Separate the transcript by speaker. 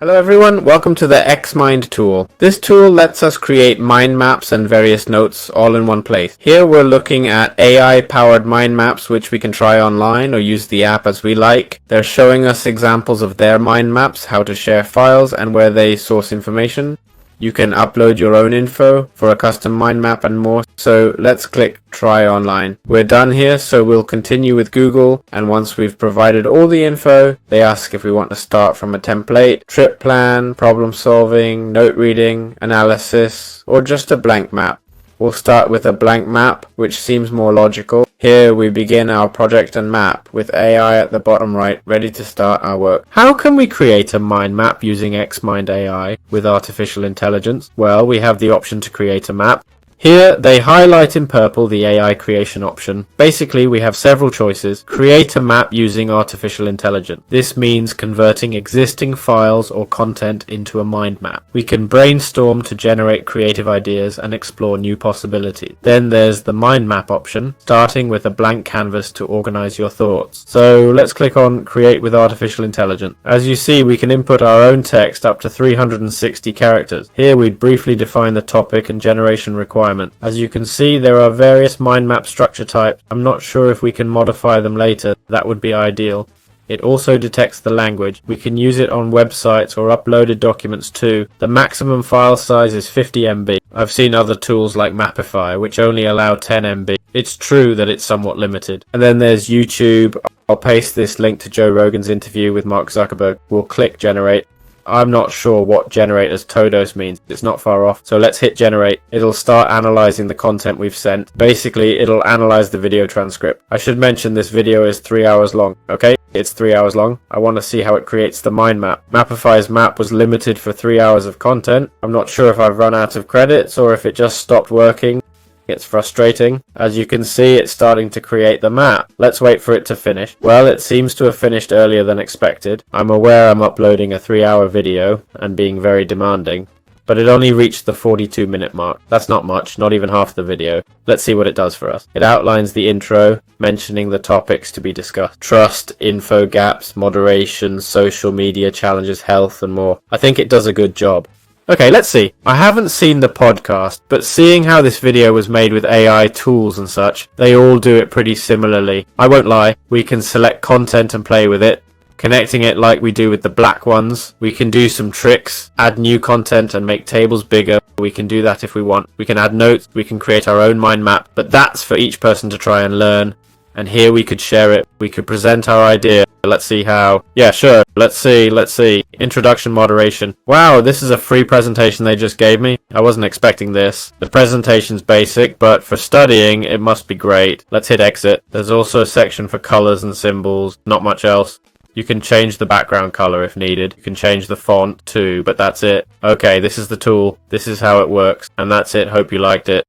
Speaker 1: Hello everyone, welcome to the XMIND tool. This tool lets us create mind maps and various notes all in one place. Here we're looking at AI-powered mind maps which we can try online or use the app as we like. They're showing us examples of their mind maps, how to share files and where they source information. You can upload your own info for a custom mind map and more. So let's click try online. We're done here, so we'll continue with Google, and once we've provided all the info, they ask if we want to start from a template, trip plan, problem solving, note reading, analysis, or just a blank map. We'll start with a blank map, which seems more logical. Here we begin our project and map with AI at the bottom right, ready to start our work. How can we create a mind map using XMIND AI with artificial intelligence? Well, we have the option to create a map. Here they highlight in purple the AI creation option. Basically, we have several choices. Create a map using artificial intelligence. This means converting existing files or content into a mind map. We can brainstorm to generate creative ideas and explore new possibilities. Then there's the mind map option, starting with a blank canvas to organize your thoughts. So let's click on create with artificial intelligence. As you see, we can input our own text up to 360 characters. Here we briefly define the topic and generation requirements. As you can see, there are various mind map structure types. I'm not sure if we can modify them later. That would be ideal. It also detects the language. We can use it on websites or uploaded documents too. The maximum file size is 50 MB. I've seen other tools like Mapify, which only allow 10 MB. It's true that it's somewhat limited. And then there's YouTube. I'll paste this link to Joe Rogan's interview with Mark Zuckerberg. We'll click generate. I'm not sure what generate as Todos means. It's not far off. So let's hit generate. It'll start analyzing the content we've sent. Basically, it'll analyze the video transcript. I should mention this video is 3 hours long. Okay, it's 3 hours long. I want to see how it creates the mind map. Mapify's map was limited for 3 hours of content. I'm not sure if I've run out of credits or if it just stopped working. It's frustrating. As you can see, it's starting to create the map. Let's wait for it to finish. Well, it seems to have finished earlier than expected. I'm aware I'm uploading a 3-hour video and being very demanding, but it only reached the 42-minute mark. That's not much, not even half the video. Let's see what it does for us. It outlines the intro, mentioning the topics to be discussed. Trust, info gaps, moderation, social media challenges, health, and more. I think it does a good job. Okay, let's see. I haven't seen the podcast, but seeing how this video was made with AI tools and such, they all do it pretty similarly. I won't lie, we can select content and play with it, connecting it like we do with the black ones. We can do some tricks, add new content and make tables bigger. We can do that if we want. We can add notes, we can create our own mind map, but that's for each person to try and learn. And here we could share it, we could present our idea. Let's see how. Yeah, sure. Let's see. Introduction moderation. Wow, this is a free presentation they just gave me. I wasn't expecting this. The presentation's basic, but for studying, it must be great. Let's hit exit. There's also a section for colors and symbols. Not much else. You can change the background color if needed. You can change the font too, but that's it. Okay, this is the tool. This is how it works. And that's it. Hope you liked it.